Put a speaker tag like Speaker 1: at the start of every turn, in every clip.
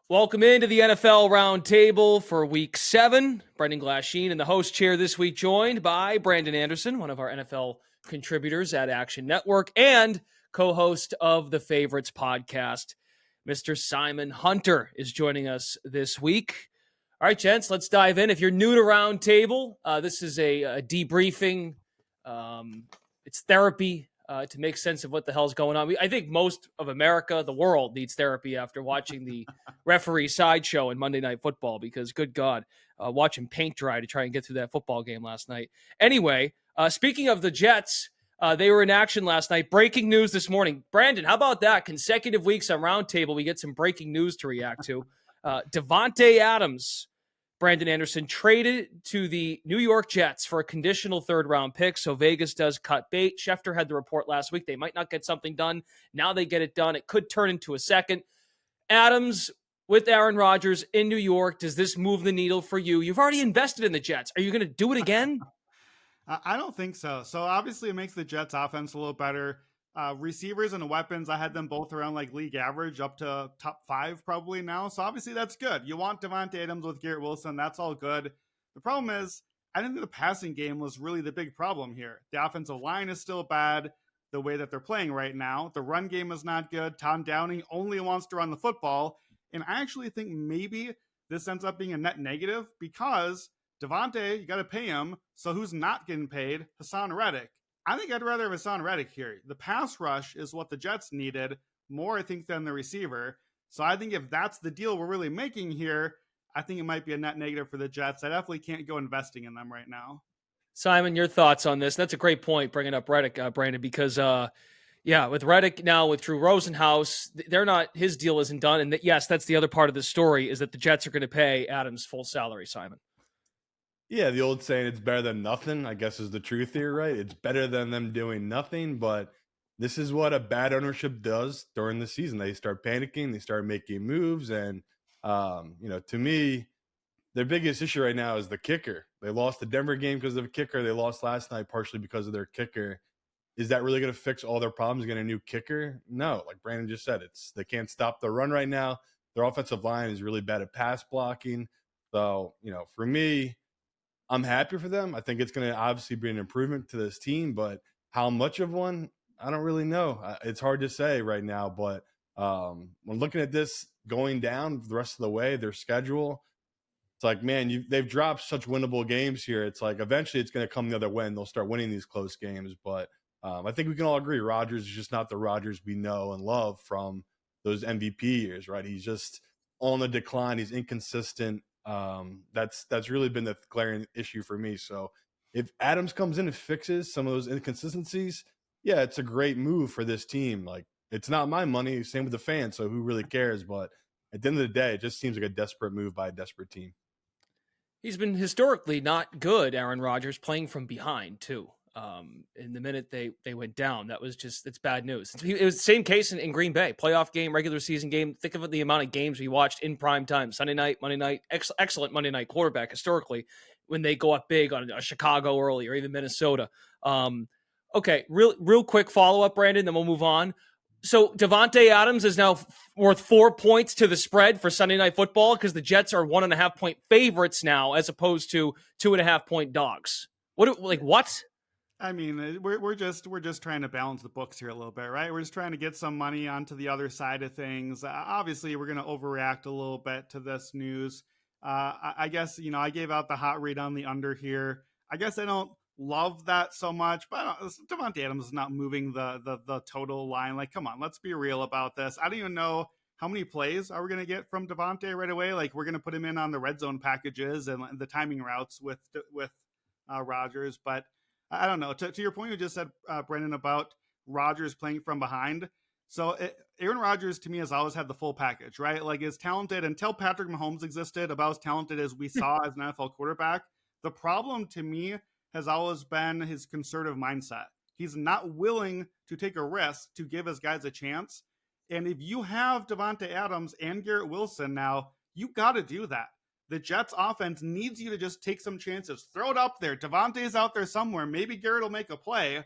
Speaker 1: Welcome into the NFL Roundtable for Week 7. Brendan Glasheen in the host chair this week, joined by Brandon Anderson, one of our NFL contributors at Action Network and co-host of the Favorites podcast. Mr. Simon Hunter is joining us this week. All right, gents, let's dive in. If you're new to Roundtable, this is a debriefing. It's therapy. To make sense of what the hell's going on. I think most of America, the world, needs therapy after watching the referee sideshow in Monday Night Football because, good God, watching paint dry to try and get through that football game last night. Anyway, speaking of the Jets, they were in action last night. Breaking news this morning. Brandon, how about that? Consecutive weeks on Roundtable, we get some breaking news to react to. Davante Adams, Brandon Anderson, traded to the New York Jets for a conditional third-round pick, so Vegas does cut bait. Schefter had the report last week. They might not get something done. Now they get it done. It could turn into a second. Adams with Aaron Rodgers in New York. Does this move the needle for you? You've already invested in the Jets. Are you going to do it again?
Speaker 2: I don't think so. So obviously it makes the Jets offense a little better. Receivers and weapons, I had them both around like league average up to top 5 probably now. So obviously that's good. You want Davante Adams with Garrett Wilson. That's all good. The problem is I didn't think the passing game was really the big problem here. The offensive line is still bad the way that they're playing right now. The run game is not good. Tom Downing only wants to run the football. And I actually think maybe this ends up being a net negative because Davante, you got to pay him. So who's not getting paid? Hassan Reddick. I think I'd rather have Hassan Reddick here. The pass rush is what the Jets needed more, I think, than the receiver. So I think if that's the deal we're really making here, I think it might be a net negative for the Jets. I definitely can't go investing in them right now.
Speaker 1: Simon, your thoughts on this? That's a great point, bringing up Reddick, Brandon, because, with Reddick now, with Drew Rosenhaus, his deal isn't done. And yes, that's the other part of the story is that the Jets are going to pay Adams full salary, Simon.
Speaker 3: Yeah, the old saying, it's better than nothing, I guess is the truth here, right? It's better than them doing nothing, but this is what a bad ownership does during the season. They start panicking, they start making moves, and, to me, their biggest issue right now is the kicker. They lost the Denver game because of a kicker. They lost last night partially because of their kicker. Is that really going to fix all their problems, get a new kicker? No, like Brandon just said, they can't stop the run right now. Their offensive line is really bad at pass blocking. So, for me, I'm happy for them. I think it's going to obviously be an improvement to this team, but how much of one, I don't really know. It's hard to say right now, but when looking at this going down the rest of the way, their schedule, it's like, man, they've dropped such winnable games here. It's like eventually it's going to come the other way and they'll start winning these close games. But I think we can all agree Rodgers is just not the Rodgers we know and love from those MVP years, right? He's just on the decline. He's inconsistent. That's really been the glaring issue for me. So if Adams comes in and fixes some of those inconsistencies, yeah, it's a great move for this team. Like, it's not my money. Same with the fans. So who really cares? But at the end of the day, it just seems like a desperate move by a desperate team.
Speaker 1: He's been historically not good, Aaron Rodgers, playing from behind too. In the minute they went down, it's bad news. It was the same case in Green Bay, playoff game, regular season game. Think of the amount of games we watched in prime time, Sunday night, Monday night, excellent Monday night quarterback historically when they go up big on Chicago early or even Minnesota. Okay, real quick follow-up, Brandon, then we'll move on. So Davante Adams is now worth 4 points to the spread for Sunday Night Football because the Jets are 1.5 point favorites now as opposed to 2.5 point dogs. What?
Speaker 2: I mean, we're just trying to balance the books here a little bit, right? We're just trying to get some money onto the other side of things. Obviously, we're going to overreact a little bit to this news. I guess, I gave out the hot read on the under here. I guess I don't love that so much, but Davante Adams is not moving the total line. Like, come on, let's be real about this. I don't even know how many plays are we going to get from Davante right away. Like, we're going to put him in on the red zone packages and the timing routes with Rodgers, but I don't know. To your point, you just said, Brendan, about Rodgers playing from behind. So Aaron Rodgers, to me, has always had the full package, right? Like, is talented until Patrick Mahomes existed, about as talented as we saw as an NFL quarterback. The problem to me has always been his conservative mindset. He's not willing to take a risk to give his guys a chance. And if you have Davante Adams and Garrett Wilson now, you got to do that. The Jets offense needs you to just take some chances. Throw it up there. Davante's out there somewhere. Maybe Garrett will make a play.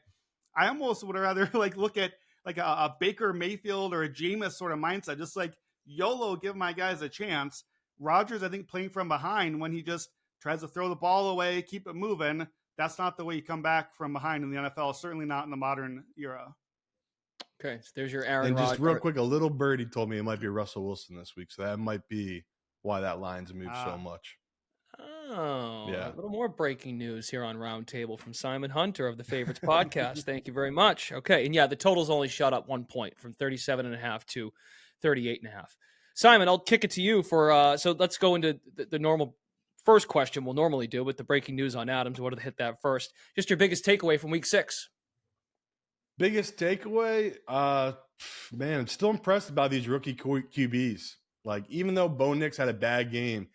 Speaker 2: I almost would rather look at a Baker Mayfield or a Jameis sort of mindset. Just YOLO, give my guys a chance. Rodgers, I think, playing from behind when he just tries to throw the ball away, keep it moving. That's not the way you come back from behind in the NFL, certainly not in the modern era.
Speaker 1: Okay, so there's your Aaron
Speaker 3: And just
Speaker 1: Rodgers.
Speaker 3: real quick, a little birdie told me it might be Russell Wilson this week, so that might be why that line's moved so much.
Speaker 1: Oh,
Speaker 3: Yeah.
Speaker 1: a little more breaking news here on Roundtable from Simon Hunter of the Favorites podcast. Thank you very much. Okay, and yeah, the total's only shot up 1 point from 37.5 to 38.5. Simon, I'll kick it to you for. So let's go into the normal first question we'll normally do with the breaking news on Adams. What to hit that first? Just your biggest takeaway from Week 6.
Speaker 3: Biggest takeaway, man, I'm still impressed about these rookie QBs. Like, even though Bo Nix had a bad game,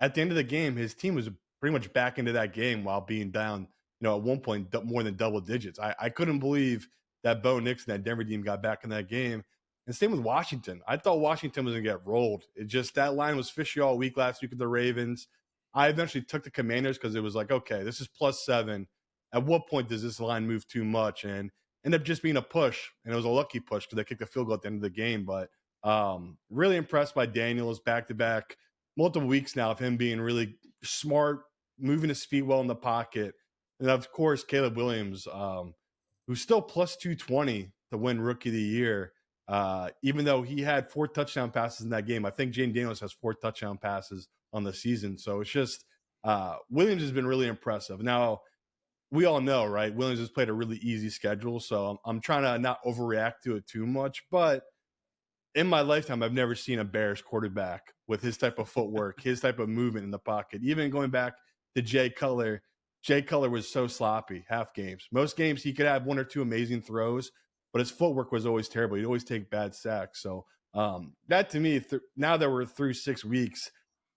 Speaker 3: at the end of the game, his team was pretty much back into that game while being down, at one point more than double digits. I couldn't believe that Bo Nix and that Denver team got back in that game. And same with Washington. I thought Washington was going to get rolled. It just, that line was fishy all week last week with the Ravens. I eventually took the Commanders because it was like, okay, this is +7. At what point does this line move too much? And ended up just being a push, and it was a lucky push because they kicked a field goal at the end of the game. But really impressed by Daniels back-to-back, multiple weeks now of him being really smart, moving his feet well in the pocket. And, of course, Caleb Williams, who's still +220 to win Rookie of the Year, even though he had 4 touchdown passes in that game. I think Jane Daniels has 4 touchdown passes on the season. So it's just Williams has been really impressive. Now, we all know, right? Williams has played a really easy schedule, so I'm trying to not overreact to it too much. But in my lifetime, I've never seen a Bears quarterback with his type of footwork, his type of movement in the pocket. Even going back to Jay Cutler was so sloppy half games. Most games he could have 1 or 2 amazing throws, but his footwork was always terrible. He'd always take bad sacks. So that to me, now that we're through 6 weeks,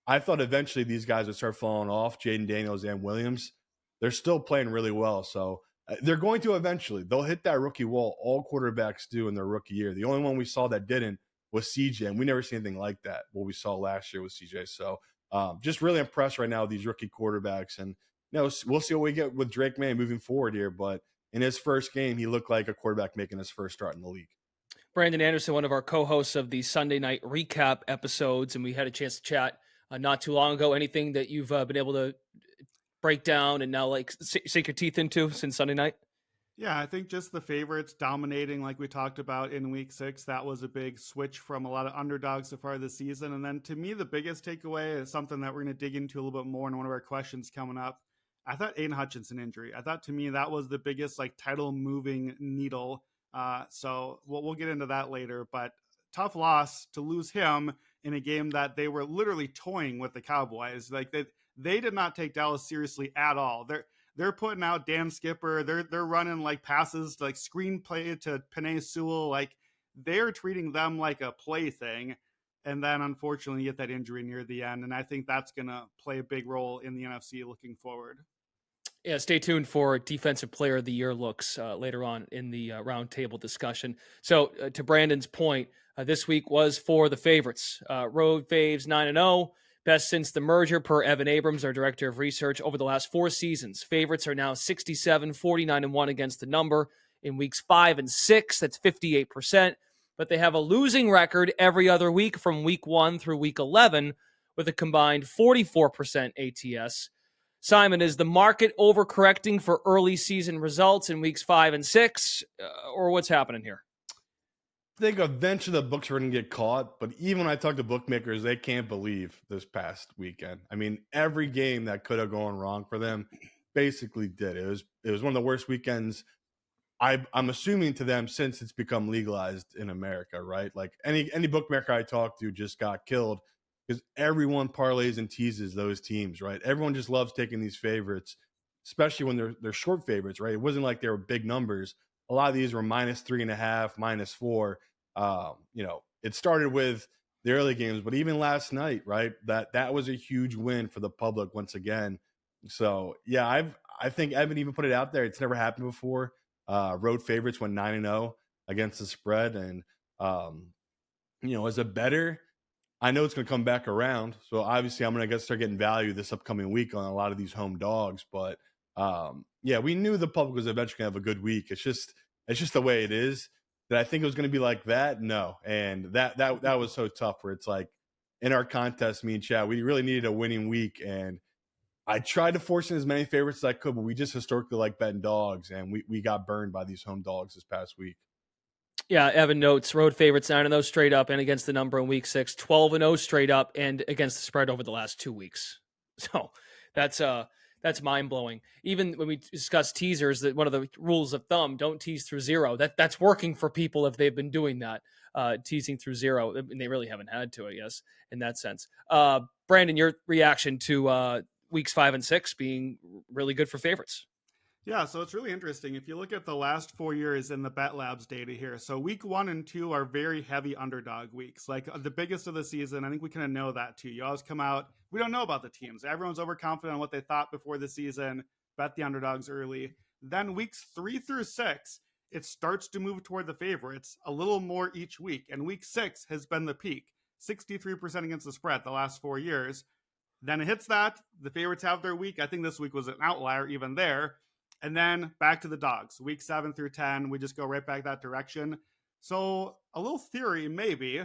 Speaker 3: I thought eventually these guys would start falling off, Jaden Daniels and Williams. They're still playing really well. So they're going to eventually. They'll hit that rookie wall. All quarterbacks do in their rookie year. The only one we saw that didn't was CJ, and we never seen anything like that, what we saw last year with CJ. So just really impressed right now with these rookie quarterbacks. And we'll see what we get with Drake May moving forward here. But in his first game, he looked like a quarterback making his first start in the league.
Speaker 1: Brandon Anderson, one of our co-hosts of the Sunday night recap episodes, and we had a chance to chat not too long ago. Anything that you've been able to break down and now sink your teeth into since Sunday night?
Speaker 2: Yeah, I think just the favorites dominating like we talked about in Week 6, that was a big switch from a lot of underdogs so far this season. And then to me, the biggest takeaway is something that we're going to dig into a little bit more in one of our questions coming up. I thought Aiden Hutchinson injury. I thought to me that was the biggest title moving needle. So we'll get into that later, but tough loss to lose him in a game that they were literally toying with the Cowboys. They did not take Dallas seriously at all. They're putting out Dan Skipper. They're running passes screenplay to Penei Sewell. They're treating them like a plaything. And then unfortunately you get that injury near the end. And I think that's going to play a big role in the NFC looking forward.
Speaker 1: Yeah, stay tuned for Defensive Player of the Year looks later on in the roundtable discussion. So to Brandon's point, this week was for the favorites. Road faves 9-0. Best since the merger per Evan Abrams, our director of research, over the last 4 seasons. Favorites are now 67, 49-1 against the number. In weeks 5 and 6, that's 58%. But they have a losing record every other week from week 1 through week 11 with a combined 44% ATS. Simon, is the market overcorrecting for early season results in weeks 5 and 6, or what's happening here?
Speaker 3: I think eventually the books are going to get caught, but even when I talk to bookmakers, they can't believe this past weekend. I mean, every game that could have gone wrong for them basically did. It was one of the worst weekends, I'm assuming, to them since it's become legalized in America, right? Any bookmaker I talk to just got killed because everyone parlays and teases those teams, right? Everyone just loves taking these favorites, especially when they're short favorites, right? It wasn't like they were big numbers. A lot of these were -3.5, -4. It started with the early games, but even last night, right? That was a huge win for the public once again. So yeah, I think Evan even put it out there. It's never happened before. Road favorites went 9-0 against the spread, and as a bettor, I know it's going to come back around. So obviously, I'm going to start getting value this upcoming week on a lot of these home dogs. But we knew the public was eventually going to have a good week. It's just the way it is. Did I think it was going to be like that? No. And that was so tough where it's like in our contest, me and Chad, we really needed a winning week. And I tried to force in as many favorites as I could, but we just historically like betting dogs, and we got burned by these home dogs this past week.
Speaker 1: Yeah, Evan notes road favorites 9-0 straight up and against the number in week 6, 12-0 straight up and against the spread over the last 2 weeks. So that's mind blowing. Even when we discuss teasers, that one of the rules of thumb, don't tease through 0. That's working for people if they've been doing that, teasing through 0, and they really haven't had to, I guess, in that sense. Brandon, your reaction to weeks 5 and 6 being really good for favorites.
Speaker 2: Yeah, so it's really interesting. If you look at the last 4 years in the Bet Labs data here, so week 1 and 2 are very heavy underdog weeks, like the biggest of the season. I think we kind of know that too. You always come out, we don't know about the teams. Everyone's overconfident on what they thought before the season, bet the underdogs early. Then weeks 3 through 6, it starts to move toward the favorites a little more each week. And week 6 has been the peak, 63% against the spread the last 4 years. Then it hits that, the favorites have their week. I think this week was an outlier even there. And then back to the dogs, week 7 through 10, we just go right back that direction. So a little theory, maybe.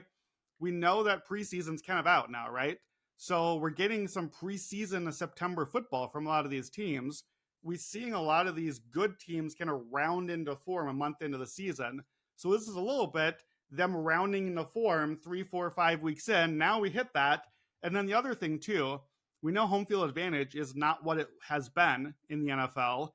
Speaker 2: We know that preseason's kind of out now, right? So we're getting some preseason September football from a lot of these teams. We're seeing a lot of these good teams kind of round into form a month into the season. So this is a little bit them rounding into form 3, 4, 5 weeks in. Now we hit that. And then the other thing too, we know home field advantage is not what it has been in the NFL.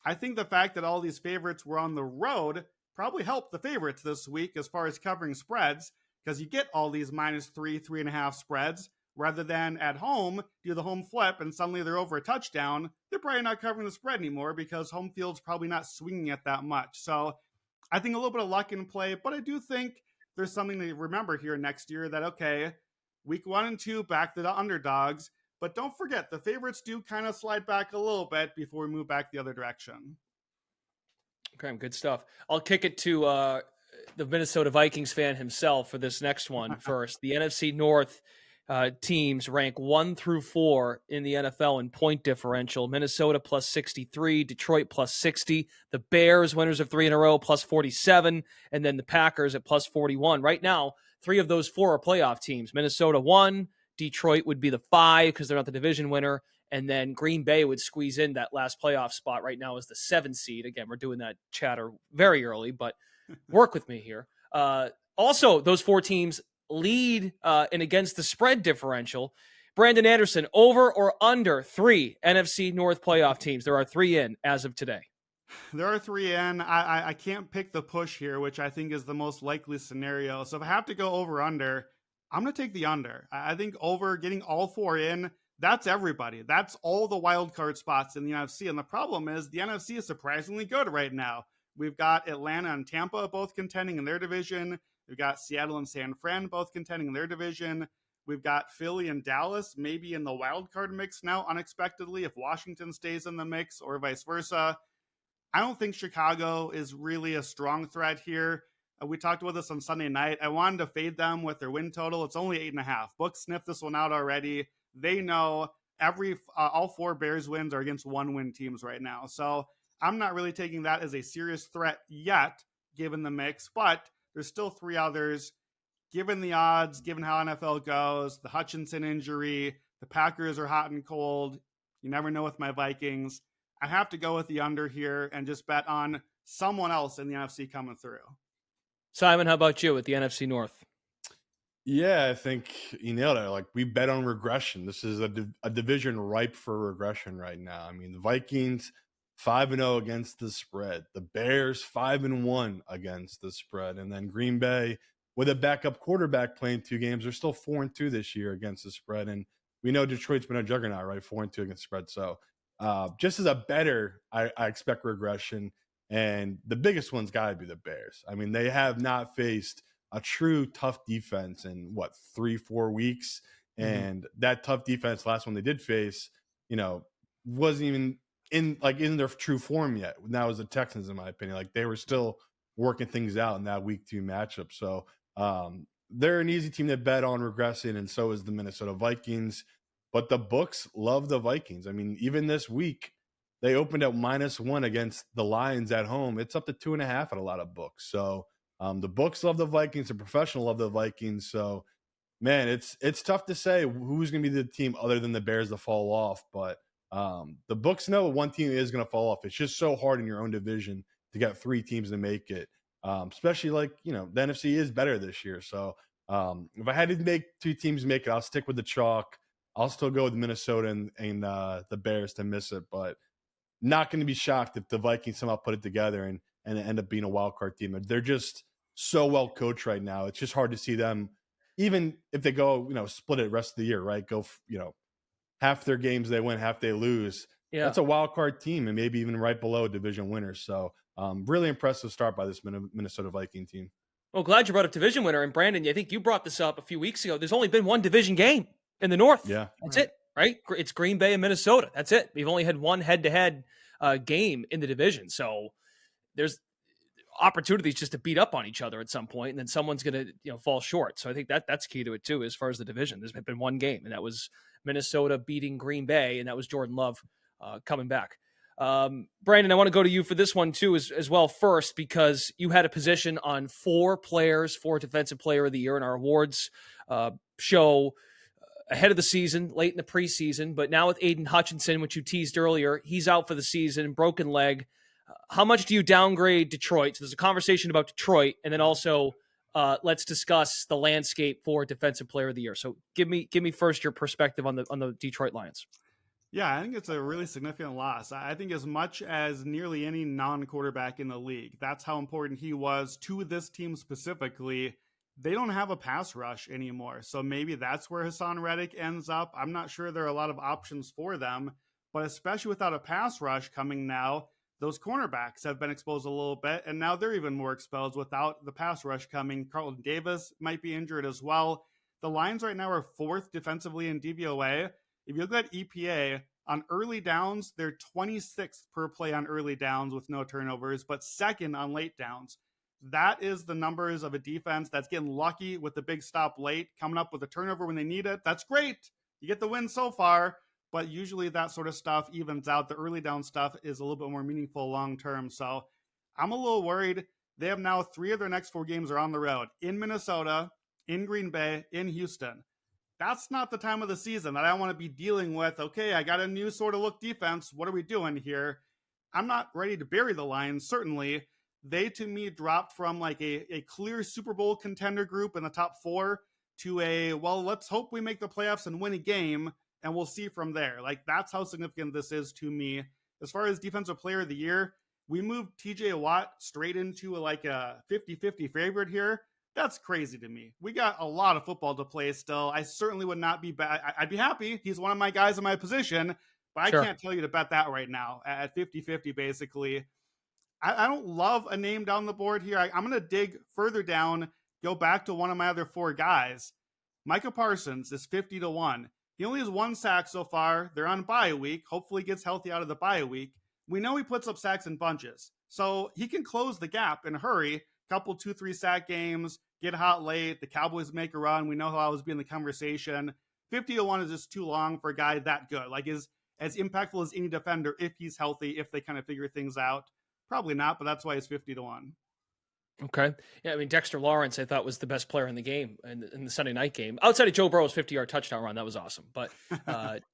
Speaker 2: I think the fact that all these favorites were on the road probably helped the favorites this week as far as covering spreads, because you get all these -3, 3.5 spreads, rather than at home, do the home flip and suddenly they're over a touchdown. They're probably not covering the spread anymore because home field's probably not swinging it that much. So I think a little bit of luck in play, but I do think there's something to remember here next year that, okay, week 1 and 2, back to the underdogs. But don't forget, the favorites do kind of slide back a little bit before we move back the other direction.
Speaker 1: Okay, good stuff. I'll kick it to the Minnesota Vikings fan himself for this next one first. The NFC North teams rank 1 through 4 in the NFL in point differential. Minnesota plus 63, Detroit plus 60, the Bears, winners of 3 in a row, plus 47, and then the Packers at plus 41. Right now, 3 of those 4 are playoff teams. Minnesota 1, Detroit would be the 5 because they're not the division winner. And then Green Bay would squeeze in that last playoff spot right now as the 7 seed. Again, we're doing that chatter very early, but work with me here. Also, those 4 teams lead in against the spread differential. Brandon Anderson, over or under 3 NFC North playoff teams? There are 3 in as of today.
Speaker 2: There are 3 in. I can't pick the push here, which I think is the most likely scenario. So if I have to go over/under, I'm going to take the under. I think over, getting all 4 in, that's everybody. That's all the wild card spots in the NFC. And the problem is the NFC is surprisingly good right now. We've got Atlanta and Tampa both contending in their division. We've got Seattle and San Fran both contending in their division. We've got Philly and Dallas maybe in the wild card mix now unexpectedly if Washington stays in the mix or vice versa. I don't think Chicago is really a strong threat here. We talked about this on Sunday night. I wanted to fade them with their win total. It's only 8.5. Book sniffed this one out already. They know all 4 Bears wins are against 1-win teams right now. So I'm not really taking that as a serious threat yet, given the mix. But there's still 3 others. Given the odds, given how NFL goes, the Hutchinson injury, the Packers are hot and cold. You never know with my Vikings. I have to go with the under here and just bet on someone else in the NFC coming through.
Speaker 1: Simon, how about you with the NFC North?
Speaker 3: Yeah, I think you nailed it. Like, we bet on regression. This is a division ripe for regression right now. I mean, the Vikings 5-0 against the spread. The Bears 5-1 against the spread. And then Green Bay, with a backup quarterback playing 2 games, they're still 4-2 this year against the spread. And we know Detroit's been a juggernaut, right? 4-2 against the spread. So just as a bettor, I expect regression. And the biggest one's got to be the Bears. I mean, they have not faced a true tough defense in 3-4 weeks. And that tough defense, last one they did face, wasn't even in their true form yet. That was the Texans, in my opinion. Like, they were still working things out in that week 2 matchup. So they're an easy team to bet on regressing, and so is the Minnesota Vikings. But the books love the Vikings. I mean, even this week, they opened at -1 against the Lions at home. It's up to 2.5 at a lot of books. So The books love the Vikings, the professional love the Vikings. So, man, it's tough to say who's going to be the team other than the Bears to fall off. But the books know one team is going to fall off. It's just so hard in your own division to get 3 teams to make it, especially like, the NFC is better this year. So if I had to make 2 teams make it, I'll stick with the chalk. I'll still go with Minnesota and the Bears to miss it. But not going to be shocked if the Vikings somehow put it together and end up being a wild card team. They're just so well coached right now. It's just hard to see them, even if they go, split it rest of the year, right? Go, half their games they win, half they lose.
Speaker 1: Yeah.
Speaker 3: That's a wild card team and maybe even right below a division winner. So really impressive start by this Minnesota Viking team.
Speaker 1: Well, glad you brought up division winner. And Brandon, I think you brought this up a few weeks ago. There's only been one division game in the North.
Speaker 3: Yeah.
Speaker 1: That's it, right? It's Green Bay and Minnesota. That's it. We've only had one head-to-head game in the division. So there's opportunities just to beat up on each other at some point, and then someone's going to fall short. So I think that's key to it too, as far as the division. There's been one game, and that was Minnesota beating Green Bay, and that was Jordan Love coming back. Brandon, I want to go to you for this one too as well first, because you had a position on 4 players for Defensive Player of the Year in our awards show ahead of the season, late in the preseason. But now with Aiden Hutchinson, which you teased earlier, he's out for the season, broken leg. How much do you downgrade Detroit? So there's a conversation about Detroit, and then also let's discuss the landscape for Defensive Player of the Year. So give me first your perspective on the Detroit Lions.
Speaker 2: Yeah, I think it's a really significant loss. I think as much as nearly any non-quarterback in the league, that's how important he was to this team specifically. They don't have a pass rush anymore. So maybe that's where Hassan Reddick ends up. I'm not sure there are a lot of options for them, but especially without a pass rush coming now, those cornerbacks have been exposed a little bit, and now they're even more exposed without the pass rush coming. Carlton Davis might be injured as well. The Lions right now are 4th defensively in DVOA. If you look at EPA, on early downs, they're 26th per play on early downs with no turnovers, but 2nd on late downs. That is the numbers of a defense that's getting lucky with the big stop late, coming up with a turnover when they need it. That's great. You get the win so far, but usually that sort of stuff evens out. The early down stuff is a little bit more meaningful long term. So I'm a little worried. They have now 3 of their next 4 games are on the road, in Minnesota, in Green Bay, in Houston. That's not the time of the season that I want to be dealing with. Okay, I got a new sort of look defense. What are we doing here? I'm not ready to bury the Lions, certainly. They, to me, dropped from like a clear Super Bowl contender group in the top 4 to let's hope we make the playoffs and win a game, and we'll see from there. Like, that's how significant this is to me. As far as Defensive Player of the Year, we moved TJ Watt straight into like a 50-50 favorite here. That's crazy to me. We got a lot of football to play still. I certainly would not be bad. I'd be happy. He's one of my guys in my position, but
Speaker 1: Sure.
Speaker 2: I can't tell you to bet that right now at 50-50, basically. I don't love a name down the board here. I'm going to dig further down, go back to one of my other 4 guys. Micah Parsons is 50-1. He only has 1 sack so far. They're on bye week. Hopefully gets healthy out of the bye week. We know he puts up sacks in bunches, so he can close the gap in a hurry. Couple 2-3 sack games, get hot late. The Cowboys make a run. We know how I was being the conversation. 50-1 is just too long for a guy that good. Like, is as impactful as any defender if he's healthy, if they kind of figure things out. Probably not, but that's why it's 50-1.
Speaker 1: Okay. Yeah, I mean, Dexter Lawrence, I thought, was the best player in the game, in the Sunday night game. Outside of Joe Burrow's 50-yard touchdown run, that was awesome. But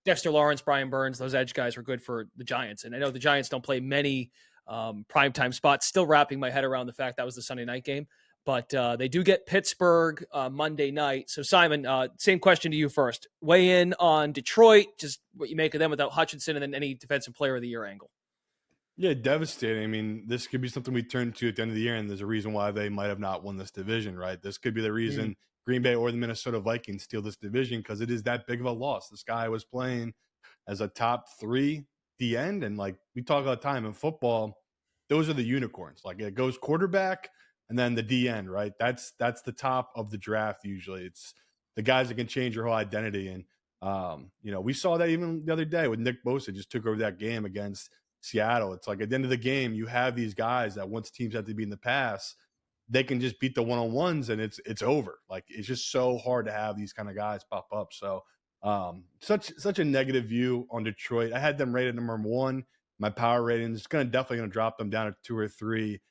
Speaker 1: Dexter Lawrence, Brian Burns, those edge guys were good for the Giants. And I know the Giants don't play many primetime spots. Still wrapping my head around the fact that was the Sunday night game. But they do get Pittsburgh Monday night. So, Simon, same question to you first. Weigh in on Detroit, just what you make of them without Hutchinson, and then any Defensive Player of the Year angle.
Speaker 3: Yeah, devastating. I mean, this could be something we turn to at the end of the year, and there's a reason why they might have not won this division, right? This could be the reason Green Bay or the Minnesota Vikings steal this division, because it is that big of a loss. This guy was playing as a top 3 the end, and like we talk all the time in football, those are the unicorns. Like, it goes quarterback and then the DN, right? That's the top of the draft usually. It's the guys that can change your whole identity. And we saw that even the other day with Nick Bosa just took over that game against Seattle. It's like at the end of the game, you have these guys that once teams have to be in the pass, they can just beat the one-on-ones and it's over. Like, it's just so hard to have these kind of guys pop up. So such a negative view on Detroit. I had them rated number 1. My power rating is definitely going to drop them down to 2 or 3.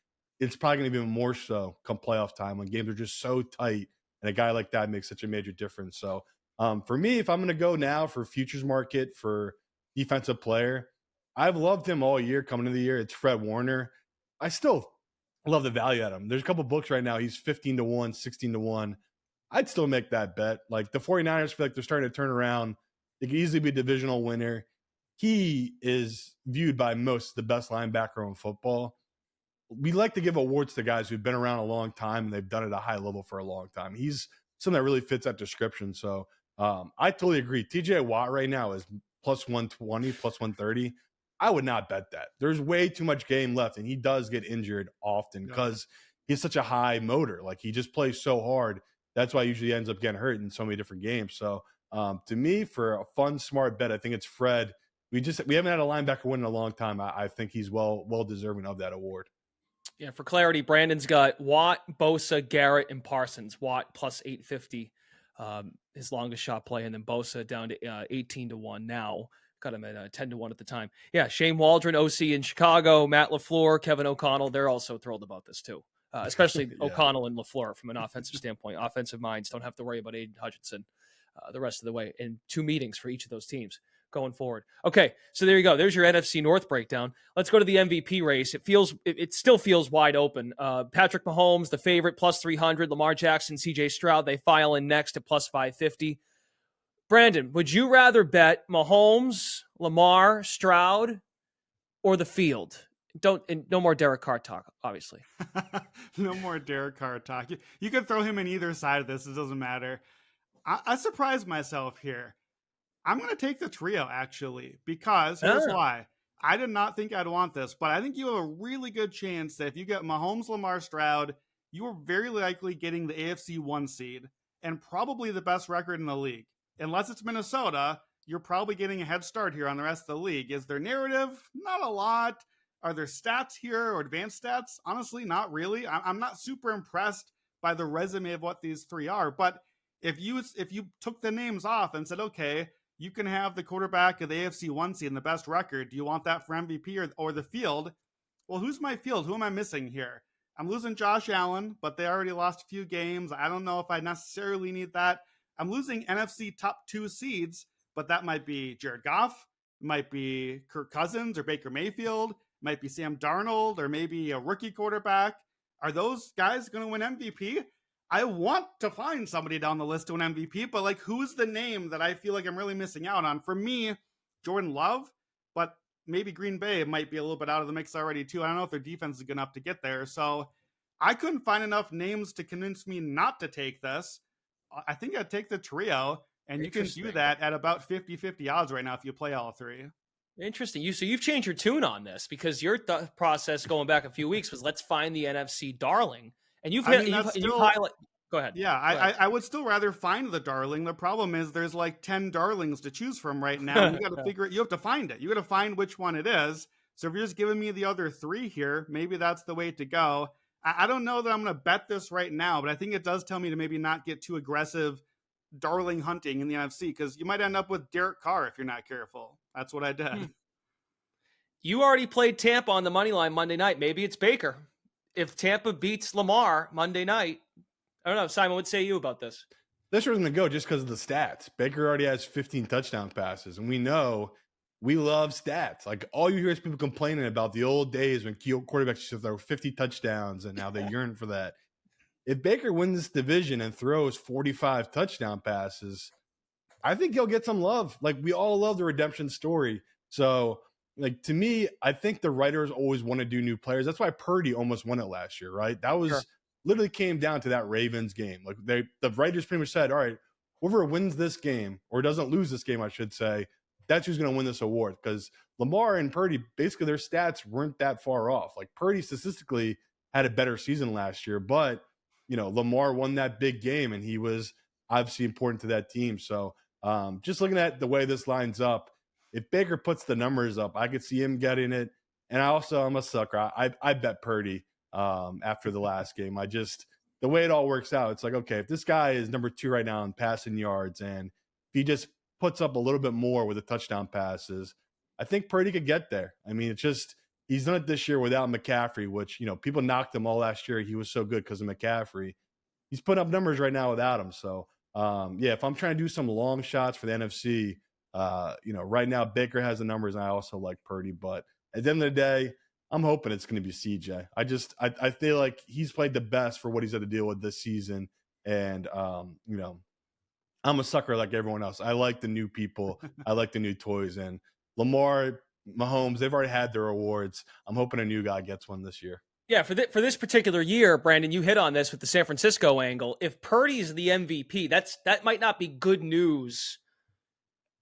Speaker 3: it's probably going to be even more so come playoff time when games are just so tight and a guy like that makes such a major difference. So for me, if I'm going to go now for futures market for defensive player, I've loved him all year coming into the year. It's Fred Warner. I still love the value at him. There's a couple books right now. He's 15-1, 16-1. I'd still make that bet. Like the 49ers feel like they're starting to turn around. They could easily be a divisional winner. He is viewed by most the best linebacker in football. We like to give awards to guys who've been around a long time and they've done it at a high level for a long time. He's something that really fits that description. So I totally agree. TJ Watt right now is plus 120, plus 130. I would not bet that. There's way too much game left, and he does get injured often because he's such a high motor. Like he just plays so hard. That's why he usually ends up getting hurt in so many different games. So to me, for a fun, smart bet, I think it's Fred. We haven't had a linebacker win in a long time. I think he's well deserving of that award.
Speaker 1: Yeah, for clarity, Brandon's got Watt, Bosa, Garrett, and Parsons. Watt plus 850, his longest shot play, and then Bosa down to 18-1 now. Got him at 10-1 at the time. Yeah, Shane Waldron, OC in Chicago, Matt LaFleur, Kevin O'Connell. They're also thrilled about this too, especially O'Connell and LaFleur from an offensive standpoint. Offensive minds don't have to worry about Aiden Hutchinson the rest of the way. And 2 meetings for each of those teams going forward. Okay, so there you go. There's your NFC North breakdown. Let's go to the MVP race. It still feels wide open. Patrick Mahomes, the favorite, plus 300. Lamar Jackson, CJ Stroud, they file in next at plus 550. Brandon, would you rather bet Mahomes, Lamar, Stroud, or the field? No more Derek Carr talk, obviously.
Speaker 2: No more Derek Carr talk. You could throw him in either side of this. It doesn't matter. I surprised myself here. I'm going to take the trio, actually, because here's why. I did not think I'd want this, but I think you have a really good chance that if you get Mahomes, Lamar, Stroud, you are very likely getting the AFC 1 seed and probably the best record in the league. Unless it's Minnesota, you're probably getting a head start here on the rest of the league. Is there narrative? Not a lot. Are there stats here or advanced stats? Honestly, not really. I'm not super impressed by the resume of what these three are, but if you took the names off and said, okay, you can have the quarterback of the AFC 1 seed and the best record. Do you want that for MVP or the field? Well, who's my field? Who am I missing here? I'm losing Josh Allen, but they already lost a few games. I don't know if I necessarily need that. I'm losing NFC top 2 seeds, but that might be Jared Goff, might be Kirk Cousins or Baker Mayfield, might be Sam Darnold, or maybe a rookie quarterback. Are those guys going to win MVP? I want to find somebody down the list to win MVP, but like, who's the name that I feel like I'm really missing out on? For me, Jordan Love, but maybe Green Bay might be a little bit out of the mix already too. I don't know if their defense is good enough to get there. So I couldn't find enough names to convince me not to take this. I think I'd take the trio, and you can do that at about 50-50 odds right now if you play all three.
Speaker 1: Interesting. So you've changed your tune on this because your process going back a few weeks was let's find the NFC darling. And you've highlighted. Go ahead.
Speaker 2: Yeah, I would still rather find the darling. The problem is there's like 10 darlings to choose from right now. You got to figure it. You have to find it. You got to find which one it is. So if you're just giving me the other 3 here, maybe that's the way to go. I don't know that I'm going to bet this right now, but I think it does tell me to maybe not get too aggressive darling hunting in the NFC because you might end up with Derek Carr if you're not careful. That's what I did.
Speaker 1: You already played Tampa on the money line Monday night. Maybe it's Baker. If Tampa beats Lamar Monday night, I don't know, Simon, what say you about this?
Speaker 3: This was going to go just because of the stats. Baker already has 15 touchdown passes, and we know we love stats. Like all you hear is people complaining about the old days when quarterbacks used to throw 50 touchdowns, and now they yearn for that. If Baker wins this division and throws 45 touchdown passes, I think he'll get some love. Like we all love the redemption story. So like to me, I think the writers always want to do new players. That's why Purdy almost won it last year, right? That was literally came down to that Ravens game. Like the writers pretty much said, all right, whoever wins this game or doesn't lose this game, I should say, that's who's going to win this award. Because Lamar and Purdy, basically their stats weren't that far off. Like Purdy statistically had a better season last year, but you know, Lamar won that big game and he was obviously important to that team. So just looking at the way this lines up, if Baker puts the numbers up, I could see him getting it. And I'm a sucker. I bet Purdy after the last game. The way it all works out, it's like, okay, if this guy is number 2 right now in passing yards, and if he just puts up a little bit more with the touchdown passes, I think Purdy could get there. I mean, it's just he's done it this year without McCaffrey, which, people knocked him all last year. He was so good because of McCaffrey. He's putting up numbers right now without him. So, if I'm trying to do some long shots for the NFC, right now Baker has the numbers, and I also like Purdy. But at the end of the day, I'm hoping it's going to be CJ. I feel like he's played the best for what he's had to deal with this season. And, I'm a sucker like everyone else. I like the new people. I like the new toys. And Lamar, Mahomes, they've already had their awards. I'm hoping a new guy gets one this year.
Speaker 1: Yeah, for this particular year, Brandon, you hit on this with the San Francisco angle. If Purdy's the MVP, that might not be good news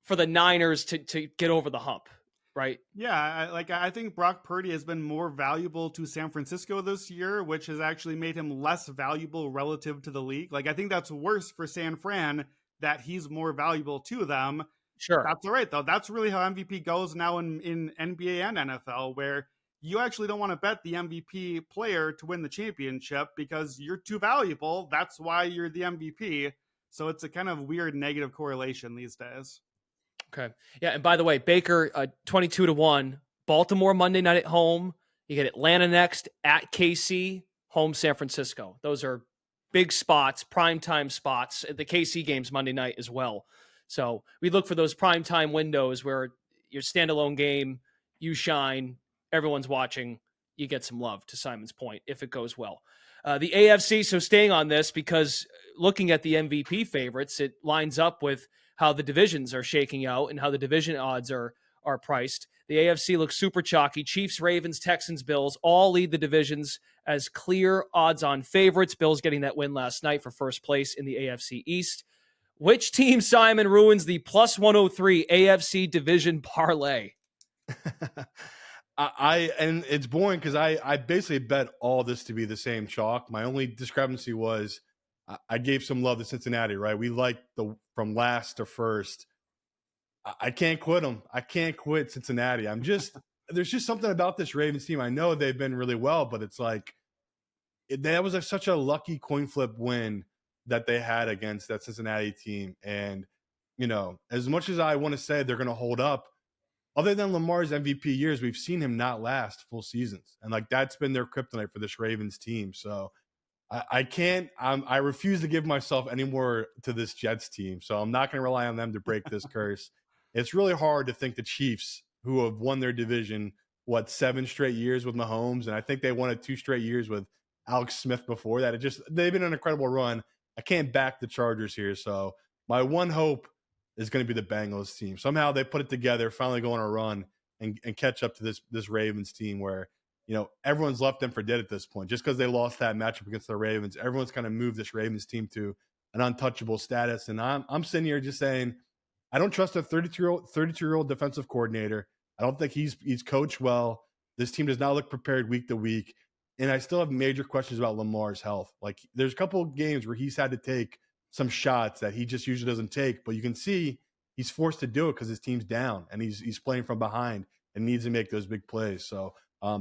Speaker 1: for the Niners to get over the hump, right?
Speaker 2: Yeah, I think Brock Purdy has been more valuable to San Francisco this year, which has actually made him less valuable relative to the league. Like, I think that's worse for San Fran that he's more valuable to them.
Speaker 1: Sure.
Speaker 2: That's all right, though. That's really how MVP goes now in NBA and NFL, where you actually don't want to bet the MVP player to win the championship because you're too valuable. That's why you're the MVP. So it's a kind of weird negative correlation these days.
Speaker 1: Okay. Yeah. And by the way, Baker, 22-1, Baltimore Monday night at home. You get Atlanta next, at KC, home San Francisco. Those are big spots, primetime spots. The KC game's Monday night as well. So we look for those primetime windows where your standalone game, you shine, everyone's watching, you get some love, to Simon's point, if it goes well. The AFC, so staying on this, because looking at the MVP favorites, it lines up with how the divisions are shaking out and how the division odds are priced. The AFC looks super chalky. Chiefs, Ravens, Texans, Bills all lead the divisions as clear odds-on favorites. Bills getting that win last night for first place in the AFC East. Which team, Simon, ruins the plus 103 AFC division parlay?
Speaker 3: And it's boring because I basically bet all this to be the same chalk. My only discrepancy was I gave some love to Cincinnati, right? We like from last to first. I can't quit them. I can't quit Cincinnati. There's just something about this Ravens team. I know they've been really well, but it's like that was such a lucky coin flip win that they had against that Cincinnati team. And, as much as I want to say they're going to hold up, other than Lamar's MVP years, we've seen him not last full seasons. And that's been their kryptonite for this Ravens team. So I can't, I refuse to give myself any more to this Jets team. So I'm not going to rely on them to break this curse. It's really hard to think the Chiefs, who have won their division, 7 straight years with Mahomes. And I think they won it 2 straight years with Alex Smith before that. They've been an incredible run. I can't back the Chargers here. So my one hope is going to be the Bengals team. Somehow they put it together, finally go on a run and catch up to this Ravens team where, everyone's left them for dead at this point. Just because they lost that matchup against the Ravens, everyone's kind of moved this Ravens team to an untouchable status. And I'm sitting here just saying, I don't trust a 32-year-old defensive coordinator. I don't think he's coached well. This team does not look prepared week to week. And I still have major questions about Lamar's health. There's a couple of games where he's had to take some shots that he just usually doesn't take, but you can see he's forced to do it because his team's down and he's playing from behind and needs to make those big plays. So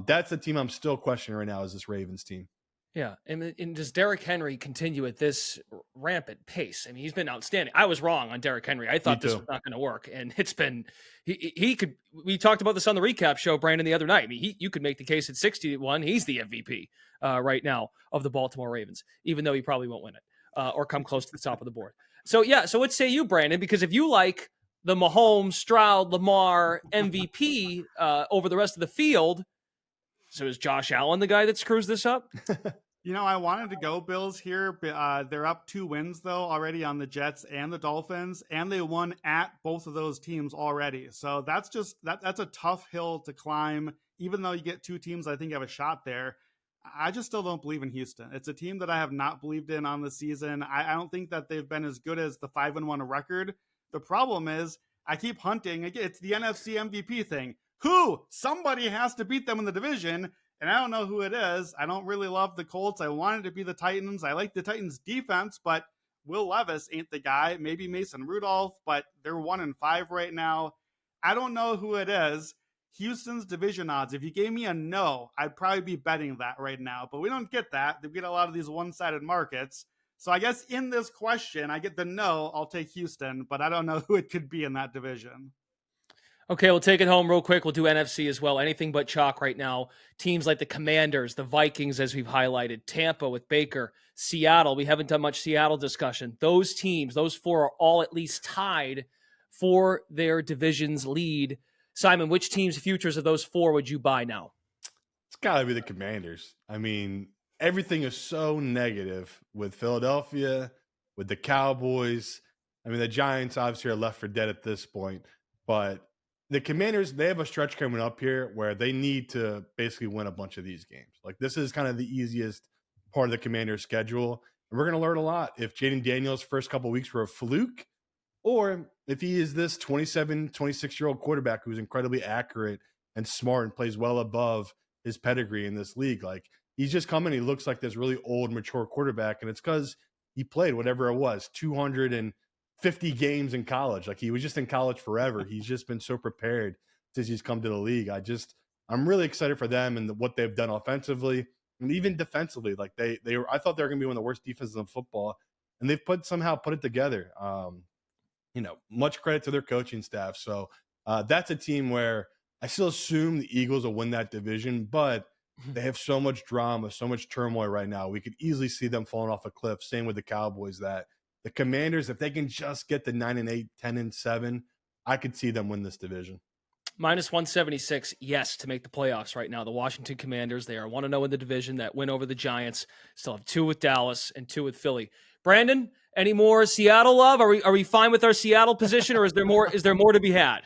Speaker 3: that's the team I'm still questioning right now is this Ravens team.
Speaker 1: Yeah, and does Derrick Henry continue at this rampant pace? I mean, he's been outstanding. I was wrong on Derrick Henry. I thought this was not going to work, and it's been he could. We talked about this on the recap show, Brandon, the other night. I mean, you could make the case at 60-1. He's the MVP right now of the Baltimore Ravens, even though he probably won't win it or come close to the top of the board. So yeah, so what say you, Brandon? Because if you like the Mahomes, Stroud, Lamar MVP over the rest of the field, so is Josh Allen the guy that screws this up?
Speaker 2: I wanted to go Bills here. They're up 2 wins, though, already on the Jets and the Dolphins, and they won at both of those teams already. So that's a tough hill to climb, even though you get 2 teams I think have a shot there. I just still don't believe in Houston. It's a team that I have not believed in on the season. I don't think that they've been as good as the 5-1 record. The problem is I keep hunting. It's the NFC MVP thing. Somebody has to beat them in the division. And I don't know who it is. I don't really love the Colts. I wanted to be the Titans. I like the Titans defense, but Will Levis ain't the guy. Maybe Mason Rudolph, but they're 1-5 right now. I don't know who it is. Houston's division odds. If you gave me a no, I'd probably be betting that right now, but we don't get that. We get a lot of these one-sided markets. So I guess in this question, I get the no, I'll take Houston, but I don't know who it could be in that division.
Speaker 1: Okay, we'll take it home real quick. We'll do NFC as well. Anything but chalk right now. Teams like the Commanders, the Vikings, as we've highlighted, Tampa with Baker, Seattle. We haven't done much Seattle discussion. Those teams, those four are all at least tied for their division's lead. Simon, which team's futures of those four would you buy now?
Speaker 3: It's got to be the Commanders. I mean, everything is so negative with Philadelphia, with the Cowboys. I mean, the Giants obviously are left for dead at this point, but the Commanders, they have a stretch coming up here where they need to basically win a bunch of these games. Like, this is kind of the easiest part of the Commanders' schedule. And we're going to learn a lot if Jaden Daniels' first couple of weeks were a fluke, or if he is this 27, 26-year-old quarterback who's incredibly accurate and smart and plays well above his pedigree in this league. Like, he's just coming, he looks like this really old, mature quarterback, and it's because he played whatever it was, 250 games in college. Like, he was just in college forever. He's just been so prepared since he's come to the league. I'm really excited for them and what they've done offensively and even defensively. Like, I thought they were going to be one of the worst defenses in football, and they've somehow put it together. Much credit to their coaching staff. So that's a team where I still assume the Eagles will win that division, but they have so much drama, so much turmoil right now. We could easily see them falling off a cliff. Same with the Cowboys. That the Commanders, if they can just get to 9-8, 10-7, I could see them win this division.
Speaker 1: Minus 176, yes, to make the playoffs right now. The Washington Commanders, they are 1-0 in the division. That win over the Giants. Still have 2 with Dallas and 2 with Philly. Brandon, any more Seattle love? Are we fine with our Seattle position, or is there more to be had?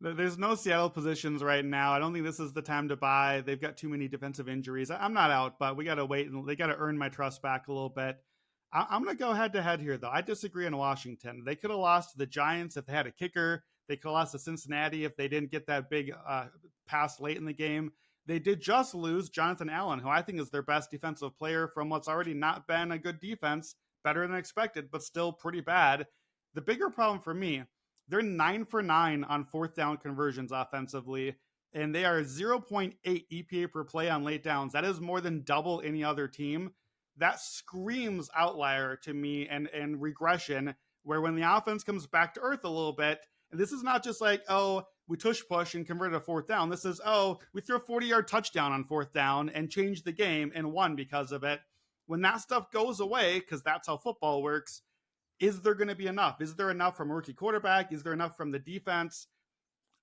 Speaker 2: There's no Seattle positions right now. I don't think this is the time to buy. They've got too many defensive injuries. I'm not out, but we got to wait, and they got to earn my trust back a little bit. I'm going to go head-to-head here, though. I disagree on Washington. They could have lost to the Giants if they had a kicker. They could have lost to Cincinnati if they didn't get that big pass late in the game. They did just lose Jonathan Allen, who I think is their best defensive player from what's already not been a good defense, better than expected, but still pretty bad. The bigger problem for me, they're 9 for 9 on fourth down conversions offensively, and they are 0.8 EPA per play on late downs. That is more than double any other team. That screams outlier to me and regression, where when the offense comes back to earth a little bit, and this is not just like, oh, we tush push and converted a fourth down. This is, oh, we threw a 40-yard touchdown on fourth down and changed the game and won because of it. When that stuff goes away, because that's how football works, is there going to be enough? Is there enough from a rookie quarterback? Is there enough from the defense?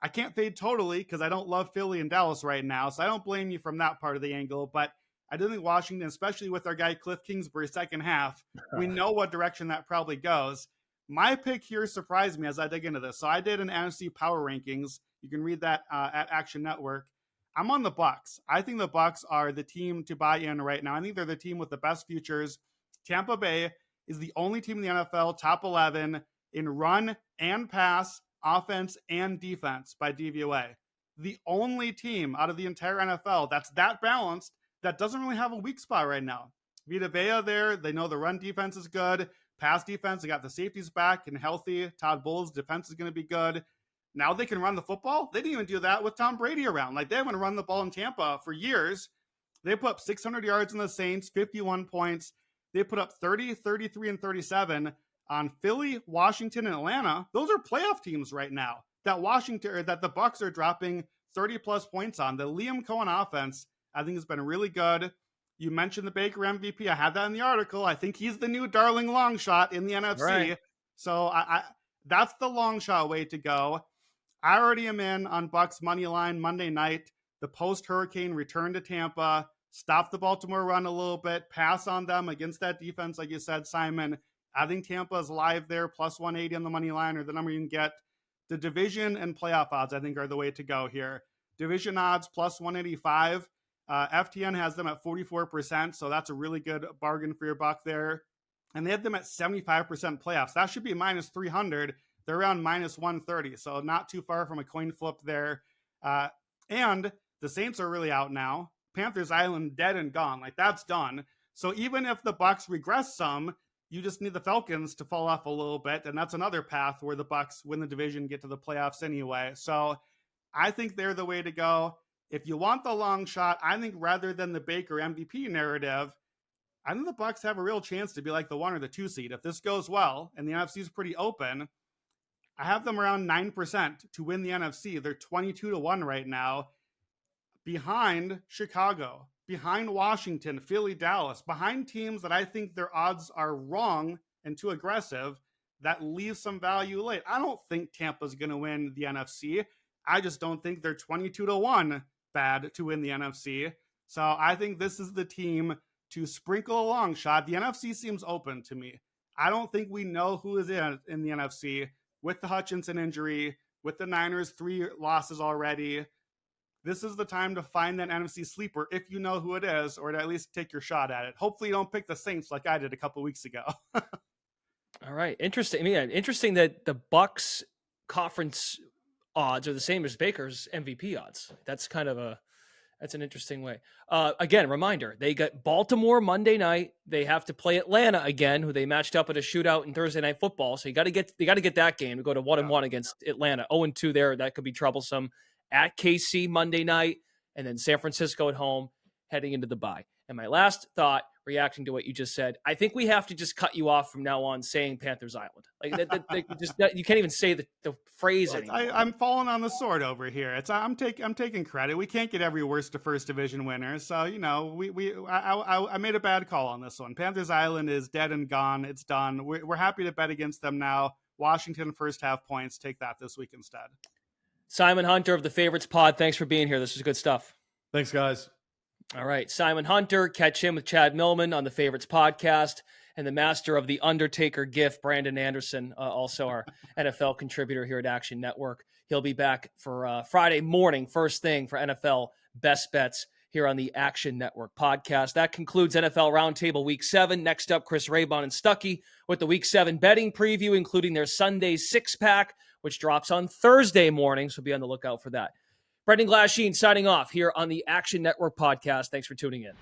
Speaker 2: I can't fade totally because I don't love Philly and Dallas right now, so I don't blame you from that part of the angle, but I do think Washington, especially with our guy Cliff Kingsbury second half, we know what direction that probably goes. My pick here surprised me as I dig into this. So I did an NFC power rankings. You can read that at Action Network. I'm on the Bucs. I think the Bucs are the team to buy in right now. I think they're the team with the best futures. Tampa Bay is the only team in the NFL top 11 in run and pass, offense and defense by DVOA. The only team out of the entire NFL that's that balanced that doesn't really have a weak spot right now. Vita Vea there, they know the run defense is good. Pass defense, they got the safeties back and healthy. Todd Bowles' defense is going to be good. Now they can run the football. They didn't even do that with Tom Brady around. Like, they haven't run the ball in Tampa for years. They put up 600 yards in the Saints, 51 points. They put up 30, 33, and 37 on Philly, Washington, and Atlanta. Those are playoff teams right now that the Bucs are dropping 30-plus points on. The Liam Cohen offense, I think, has been really good. You mentioned the Baker MVP. I had that in the article. I think he's the new darling long shot in the NFC. Right. So I that's the long shot way to go. I already am in on Bucs money line Monday night. The post-hurricane return to Tampa, stop the Baltimore run a little bit, pass on them against that defense, like you said, Simon. I think Tampa is live there, plus 180 on the money line, or the number you can get. The division and playoff odds, I think, are the way to go here. Division odds, plus 185. FTN has them at 44%, so that's a really good bargain for your buck there. And they have them at 75% playoffs. That should be minus 300. They're around minus 130, so not too far from a coin flip there. And the Saints are really out now. Panthers Island dead and gone. Like, that's done. So even if the Bucs regress some, you just need the Falcons to fall off a little bit, and that's another path where the Bucs win the division, get to the playoffs anyway. So I think they're the way to go. If you want the long shot, I think rather than the Baker MVP narrative, I think the Bucs have a real chance to be like the 1 or the 2 seed. If this goes well and the NFC is pretty open, I have them around 9% to win the NFC. They're 22-1 right now, behind Chicago, behind Washington, Philly, Dallas, behind teams that I think their odds are wrong and too aggressive. That leaves some value late. I don't think Tampa's going to win the NFC. I just don't think they're 22-1 bad to win the NFC. So I think this is the team to sprinkle a long shot. The NFC seems open to me. I don't think we know who is in the NFC with the Hutchinson injury, with the Niners 3 losses already. This is the time to find that NFC sleeper if you know who it is, or to at least take your shot at it. Hopefully you don't pick the Saints like I did a couple weeks ago.
Speaker 1: All right. Interesting. I mean, interesting that the Bucs conference odds are the same as Baker's MVP odds. That's an interesting way. Again, reminder, they got Baltimore Monday night. They have to play Atlanta again, who they matched up at a shootout in Thursday Night Football. So they got to get that game to go to 1-1 against Atlanta. 0-2 there. That could be troublesome. At KC Monday night, and then San Francisco at home heading into the bye. And my last thought, reacting to what you just said, I think we have to just cut you off from now on saying Panthers Island. Like you can't even say the phrase anymore.
Speaker 2: I'm falling on the sword over here. I'm taking credit. We can't get every worst to first division winner. So I made a bad call on this one. Panthers Island is dead and gone. It's done. We're happy to bet against them now. Washington first half points. Take that this week instead.
Speaker 1: Simon Hunter of the Favorites Pod, thanks for being here. This is good stuff.
Speaker 3: Thanks, guys.
Speaker 1: All right, Simon Hunter, catch him with Chad Millman on the Favorites Podcast, and the master of the Undertaker gif, Brandon Anderson, also our NFL contributor here at Action Network. He'll be back for Friday morning, first thing, for NFL Best Bets here on the Action Network Podcast. That concludes NFL Roundtable Week 7. Next up, Chris Raybon and Stuckey with the Week 7 betting preview, including their Sunday six-pack, which drops on Thursday morning, so be on the lookout for that. Brendan Glasheen signing off here on the Action Network Podcast. Thanks for tuning in.